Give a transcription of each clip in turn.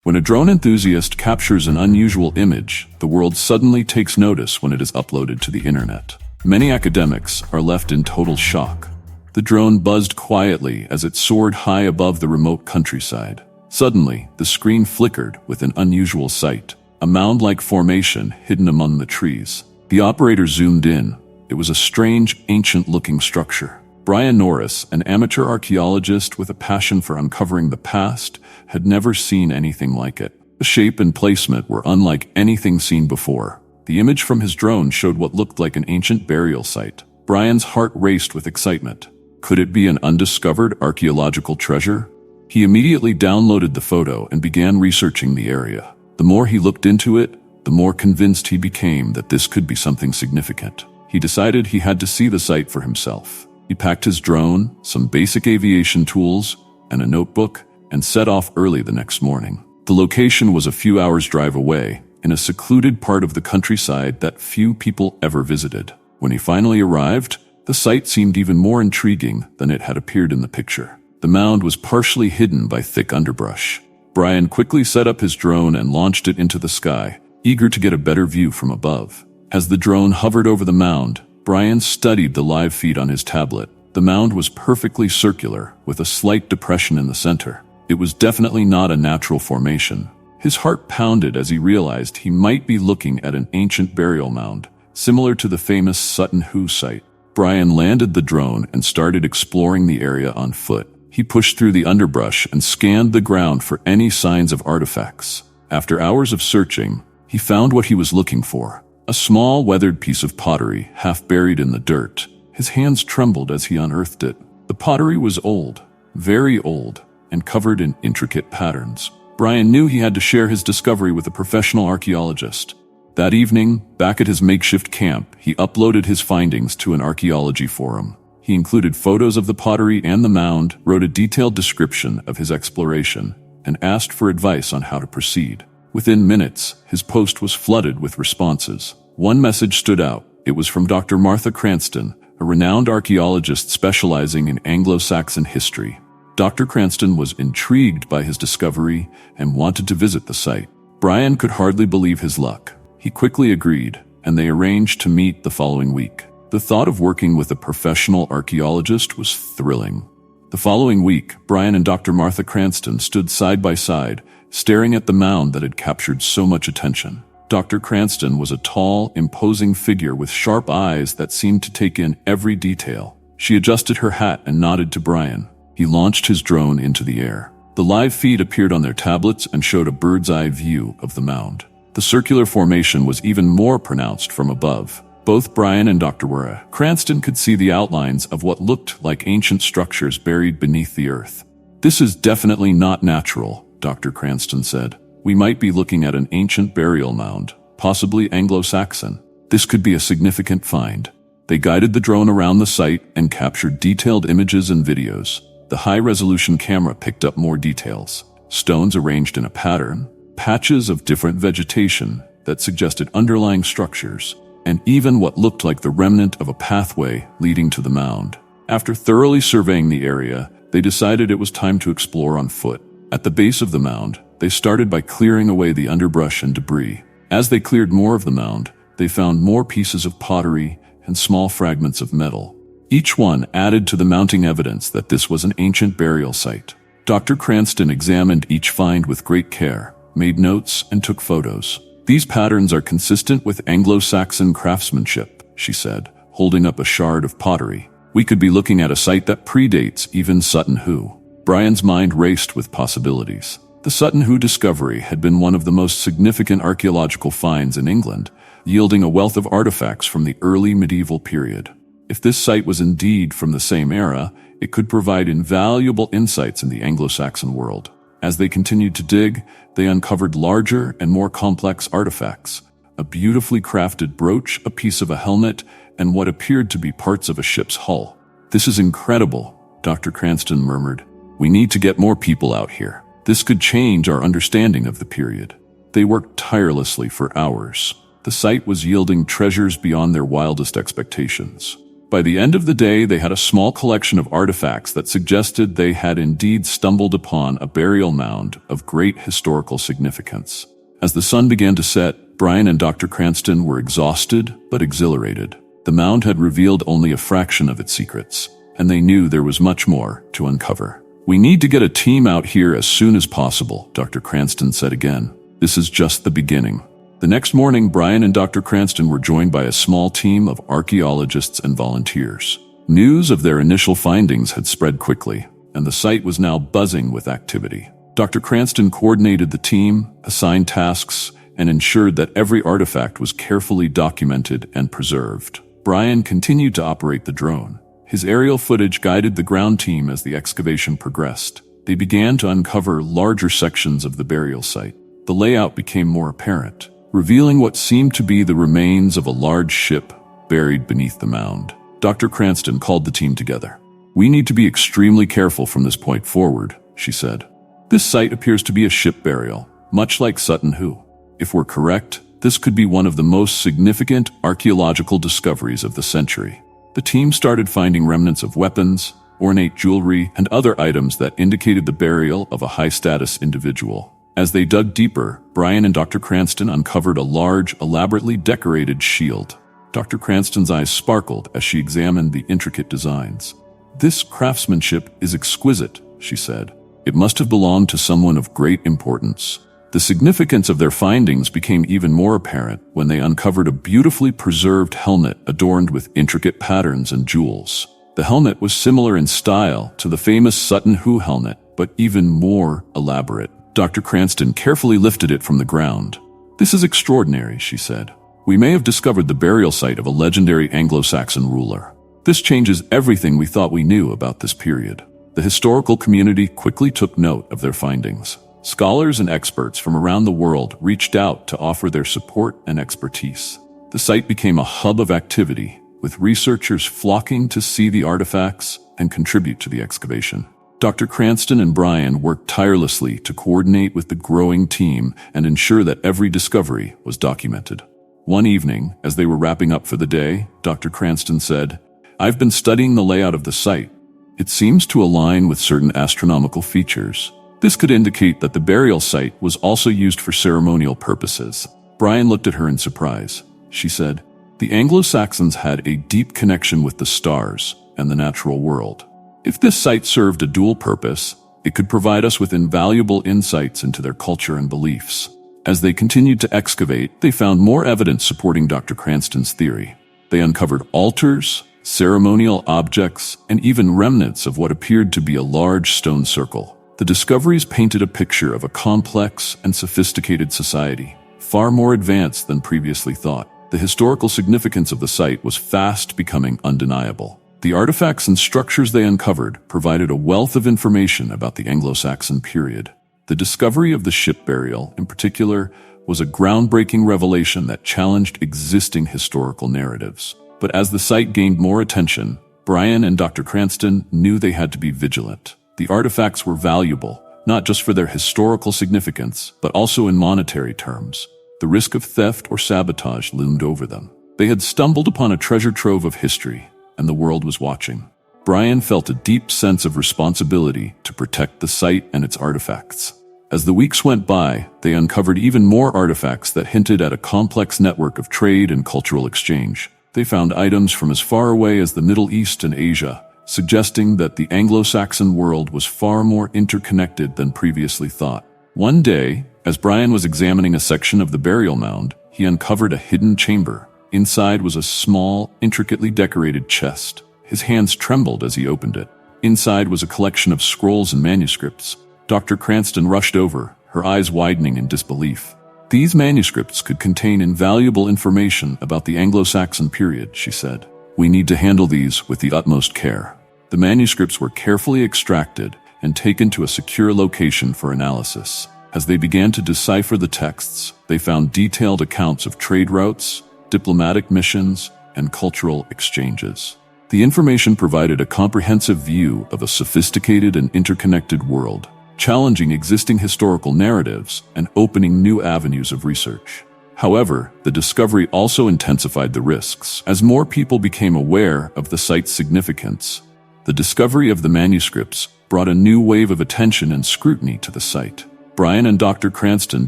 When a drone enthusiast captures an unusual image, the world suddenly takes notice when it is uploaded to the internet. Many academics are left in total shock. The drone buzzed quietly as it soared high above the remote countryside. Suddenly, the screen flickered with an unusual sight, a mound-like formation hidden among the trees. The operator zoomed in. It was a strange, ancient-looking structure. Brian Norris, an amateur archaeologist with a passion for uncovering the past, had never seen anything like it. The shape and placement were unlike anything seen before. The image from his drone showed what looked like an ancient burial site. Brian's heart raced with excitement. Could it be an undiscovered archaeological treasure? He immediately downloaded the photo and began researching the area. The more he looked into it, the more convinced he became that this could be something significant. He decided he had to see the site for himself. He packed his drone, some basic aviation tools, and a notebook, and set off early the next morning. The location was a few hours' drive away, in a secluded part of the countryside that few people ever visited. When he finally arrived, the site seemed even more intriguing than it had appeared in the picture. The mound was partially hidden by thick underbrush. Brian quickly set up his drone and launched it into the sky, eager to get a better view from above. As the drone hovered over the mound, Brian studied the live feed on his tablet. The mound was perfectly circular, with a slight depression in the center. It was definitely not a natural formation. His heart pounded as he realized he might be looking at an ancient burial mound, similar to the famous Sutton Hoo site. Brian landed the drone and started exploring the area on foot. He pushed through the underbrush and scanned the ground for any signs of artifacts. After hours of searching, he found what he was looking for. A small, weathered piece of pottery, half buried in the dirt. His hands trembled as he unearthed it. The pottery was old, very old, and covered in intricate patterns. Brian knew he had to share his discovery with a professional archaeologist. That evening, back at his makeshift camp, he uploaded his findings to an archaeology forum. He included photos of the pottery and the mound, wrote a detailed description of his exploration, and asked for advice on how to proceed. Within minutes, his post was flooded with responses. One message stood out. It was from Dr. Martha Cranston, a renowned archaeologist specializing in Anglo-Saxon history. Dr. Cranston was intrigued by his discovery and wanted to visit the site. Brian could hardly believe his luck. He quickly agreed, and they arranged to meet the following week. The thought of working with a professional archaeologist was thrilling. The following week, Brian and Dr. Martha Cranston stood side by side, staring at the mound that had captured so much attention. Dr. Cranston was a tall, imposing figure with sharp eyes that seemed to take in every detail. She adjusted her hat and nodded to Brian. He launched his drone into the air. The live feed appeared on their tablets and showed a bird's-eye view of the mound. The circular formation was even more pronounced from above. Both Brian and Dr. Cranston could see the outlines of what looked like ancient structures buried beneath the earth. "This is definitely not natural," Dr. Cranston said. "We might be looking at an ancient burial mound, possibly Anglo-Saxon. This could be a significant find." They guided the drone around the site and captured detailed images and videos. The high-resolution camera picked up more details. Stones arranged in a pattern, patches of different vegetation that suggested underlying structures, and even what looked like the remnant of a pathway leading to the mound. After thoroughly surveying the area, they decided it was time to explore on foot. At the base of the mound, they started by clearing away the underbrush and debris. As they cleared more of the mound, they found more pieces of pottery and small fragments of metal. Each one added to the mounting evidence that this was an ancient burial site. Dr. Cranston examined each find with great care, made notes, and took photos. "These patterns are consistent with Anglo-Saxon craftsmanship," she said, holding up a shard of pottery. "We could be looking at a site that predates even Sutton Hoo." Brian's mind raced with possibilities. The Sutton Hoo discovery had been one of the most significant archaeological finds in England, yielding a wealth of artifacts from the early medieval period. If this site was indeed from the same era, it could provide invaluable insights in the Anglo-Saxon world. As they continued to dig, they uncovered larger and more complex artifacts: a beautifully crafted brooch, a piece of a helmet, and what appeared to be parts of a ship's hull. "This is incredible," Dr. Cranston murmured. "We need to get more people out here. This could change our understanding of the period." They worked tirelessly for hours. The site was yielding treasures beyond their wildest expectations. By the end of the day, they had a small collection of artifacts that suggested they had indeed stumbled upon a burial mound of great historical significance. As the sun began to set, Brian and Dr. Cranston were exhausted but exhilarated. The mound had revealed only a fraction of its secrets, and they knew there was much more to uncover. "We need to get a team out here as soon as possible," Dr. Cranston said again. "This is just the beginning." The next morning, Brian and Dr. Cranston were joined by a small team of archaeologists and volunteers. News of their initial findings had spread quickly, and the site was now buzzing with activity. Dr. Cranston coordinated the team, assigned tasks, and ensured that every artifact was carefully documented and preserved. Brian continued to operate the drone. His aerial footage guided the ground team as the excavation progressed. They began to uncover larger sections of the burial site. The layout became more apparent, revealing what seemed to be the remains of a large ship buried beneath the mound. Dr. Cranston called the team together. "We need to be extremely careful from this point forward," she said. "This site appears to be a ship burial, much like Sutton Hoo. If we're correct, this could be one of the most significant archaeological discoveries of the century." The team started finding remnants of weapons, ornate jewelry, and other items that indicated the burial of a high-status individual. As they dug deeper, Brian and Dr. Cranston uncovered a large, elaborately decorated shield. Dr. Cranston's eyes sparkled as she examined the intricate designs. "This craftsmanship is exquisite," she said. "It must have belonged to someone of great importance." The significance of their findings became even more apparent when they uncovered a beautifully preserved helmet adorned with intricate patterns and jewels. The helmet was similar in style to the famous Sutton Hoo helmet, but even more elaborate. Dr. Cranston carefully lifted it from the ground. "This is extraordinary," she said. "We may have discovered the burial site of a legendary Anglo-Saxon ruler. This changes everything we thought we knew about this period." The historical community quickly took note of their findings. Scholars and experts from around the world reached out to offer their support and expertise. The site became a hub of activity, with researchers flocking to see the artifacts and contribute to the excavation. Dr. Cranston and Brian worked tirelessly to coordinate with the growing team and ensure that every discovery was documented. One evening, as they were wrapping up for the day, Dr. Cranston said, "I've been studying the layout of the site. It seems to align with certain astronomical features. This could indicate that the burial site was also used for ceremonial purposes." Brian looked at her in surprise. She said, "The Anglo-Saxons had a deep connection with the stars and the natural world. If this site served a dual purpose, it could provide us with invaluable insights into their culture and beliefs." As they continued to excavate, they found more evidence supporting Dr. Cranston's theory. They uncovered altars, ceremonial objects, and even remnants of what appeared to be a large stone circle. The discoveries painted a picture of a complex and sophisticated society, far more advanced than previously thought. The historical significance of the site was fast becoming undeniable. The artifacts and structures they uncovered provided a wealth of information about the Anglo-Saxon period. The discovery of the ship burial, in particular, was a groundbreaking revelation that challenged existing historical narratives. But as the site gained more attention, Brian and Dr. Cranston knew they had to be vigilant. The artifacts were valuable, not just for their historical significance, but also in monetary terms. The risk of theft or sabotage loomed over them. They had stumbled upon a treasure trove of history, and the world was watching. Brian felt a deep sense of responsibility to protect the site and its artifacts. As the weeks went by, they uncovered even more artifacts that hinted at a complex network of trade and cultural exchange. They found items from as far away as the Middle East and Asia, suggesting that the Anglo-Saxon world was far more interconnected than previously thought. One day, as Brian was examining a section of the burial mound, he uncovered a hidden chamber. Inside was a small, intricately decorated chest. His hands trembled as he opened it. Inside was a collection of scrolls and manuscripts. Dr. Cranston rushed over, her eyes widening in disbelief. "These manuscripts could contain invaluable information about the Anglo-Saxon period," she said. "We need to handle these with the utmost care." The manuscripts were carefully extracted and taken to a secure location for analysis. As they began to decipher the texts, they found detailed accounts of trade routes, diplomatic missions, and cultural exchanges. The information provided a comprehensive view of a sophisticated and interconnected world, challenging existing historical narratives and opening new avenues of research. However, the discovery also intensified the risks, as more people became aware of the site's significance. The discovery of the manuscripts brought a new wave of attention and scrutiny to the site. Brian and Dr. Cranston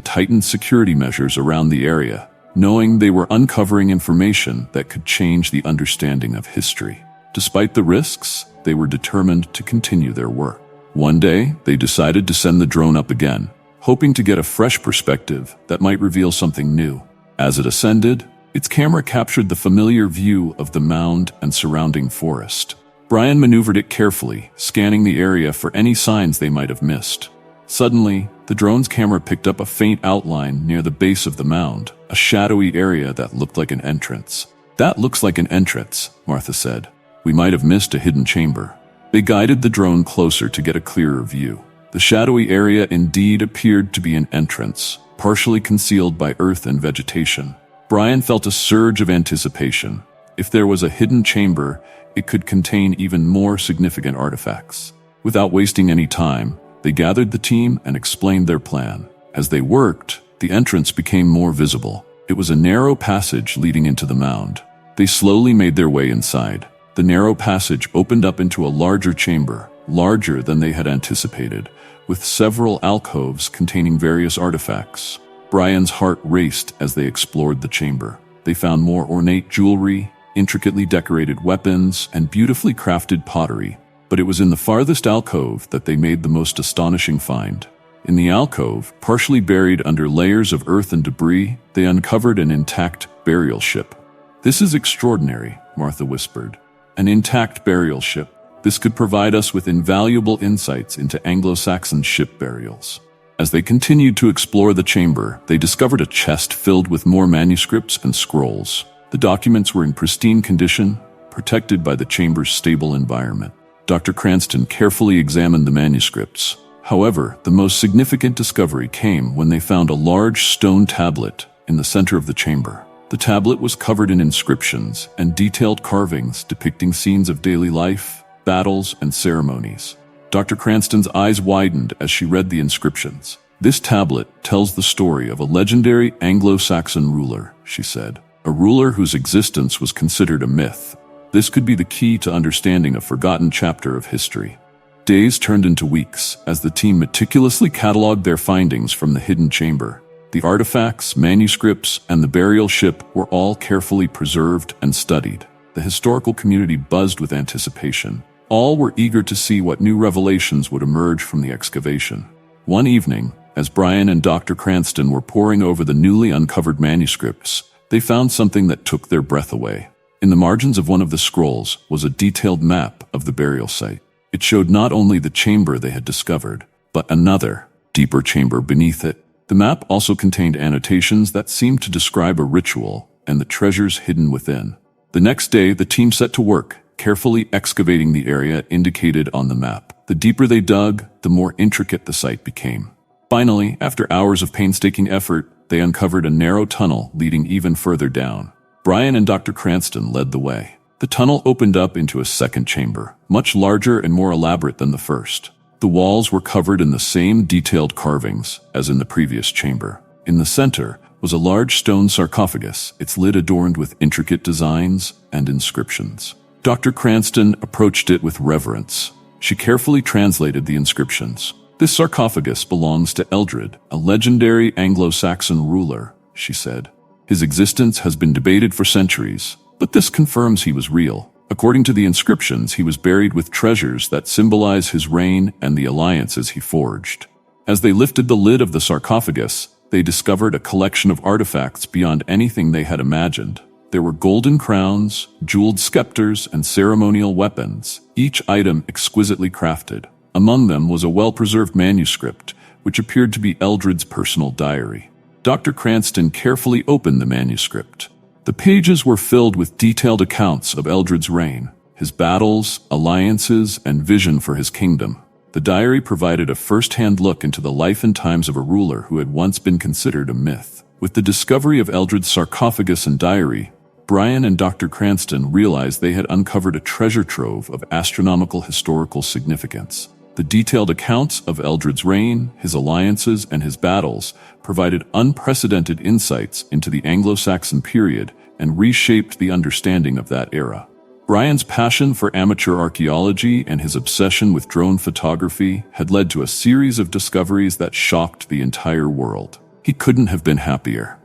tightened security measures around the area, knowing they were uncovering information that could change the understanding of history. Despite the risks, they were determined to continue their work. One day, they decided to send the drone up again, hoping to get a fresh perspective that might reveal something new. As it ascended, its camera captured the familiar view of the mound and surrounding forest. Brian maneuvered it carefully, scanning the area for any signs they might have missed. Suddenly, the drone's camera picked up a faint outline near the base of the mound, a shadowy area that looked like an entrance. "That looks like an entrance," Martha said. "We might have missed a hidden chamber." They guided the drone closer to get a clearer view. The shadowy area indeed appeared to be an entrance, partially concealed by earth and vegetation. Brian felt a surge of anticipation. If there was a hidden chamber, it could contain even more significant artifacts. Without wasting any time, they gathered the team and explained their plan. As they worked, the entrance became more visible. It was a narrow passage leading into the mound. They slowly made their way inside. The narrow passage opened up into a larger chamber, larger than they had anticipated, with several alcoves containing various artifacts. Brian's heart raced as they explored the chamber. They found more ornate jewelry, intricately decorated weapons, and beautifully crafted pottery. But it was in the farthest alcove that they made the most astonishing find. In the alcove, partially buried under layers of earth and debris, they uncovered an intact burial ship. "This is extraordinary," Martha whispered. "An intact burial ship. This could provide us with invaluable insights into Anglo-Saxon ship burials." As they continued to explore the chamber, they discovered a chest filled with more manuscripts and scrolls. The documents were in pristine condition, protected by the chamber's stable environment. Dr. Cranston carefully examined the manuscripts. However, the most significant discovery came when they found a large stone tablet in the center of the chamber. The tablet was covered in inscriptions and detailed carvings depicting scenes of daily life, battles, and ceremonies. Dr. Cranston's eyes widened as she read the inscriptions. "This tablet tells the story of a legendary Anglo-Saxon ruler," she said. "A ruler whose existence was considered a myth. This could be the key to understanding a forgotten chapter of history." Days turned into weeks as the team meticulously cataloged their findings from the hidden chamber. The artifacts, manuscripts, and the burial ship were all carefully preserved and studied. The historical community buzzed with anticipation. All were eager to see what new revelations would emerge from the excavation. One evening, as Brian and Dr. Cranston were poring over the newly uncovered manuscripts, they found something that took their breath away. In the margins of one of the scrolls was a detailed map of the burial site. It showed not only the chamber they had discovered, but another, deeper chamber beneath it. The map also contained annotations that seemed to describe a ritual and the treasures hidden within. The next day, the team set to work, carefully excavating the area indicated on the map. The deeper they dug, the more intricate the site became. Finally, after hours of painstaking effort, they uncovered a narrow tunnel leading even further down. Brian and Dr. Cranston led the way. The tunnel opened up into a second chamber, much larger and more elaborate than the first. The walls were covered in the same detailed carvings as in the previous chamber. In the center was a large stone sarcophagus, its lid adorned with intricate designs and inscriptions. Dr. Cranston approached it with reverence. She carefully translated the inscriptions. "This sarcophagus belongs to Eldred, a legendary Anglo-Saxon ruler," she said. "His existence has been debated for centuries, but this confirms he was real. According to the inscriptions, he was buried with treasures that symbolize his reign and the alliances he forged." As they lifted the lid of the sarcophagus, they discovered a collection of artifacts beyond anything they had imagined. There were golden crowns, jeweled scepters, and ceremonial weapons, each item exquisitely crafted. Among them was a well-preserved manuscript, which appeared to be Eldred's personal diary. Dr. Cranston carefully opened the manuscript. The pages were filled with detailed accounts of Eldred's reign, his battles, alliances, and vision for his kingdom. The diary provided a first-hand look into the life and times of a ruler who had once been considered a myth. With the discovery of Eldred's sarcophagus and diary, Brian and Dr. Cranston realized they had uncovered a treasure trove of astronomical historical significance. The detailed accounts of Eldred's reign, his alliances, and his battles provided unprecedented insights into the Anglo-Saxon period and reshaped the understanding of that era. Brian's passion for amateur archaeology and his obsession with drone photography had led to a series of discoveries that shocked the entire world. He couldn't have been happier.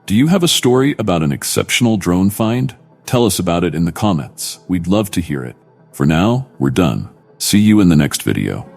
Do you have a story about an exceptional drone find? Tell us about it in the comments. We'd love to hear it. For now, we're done. See you in the next video.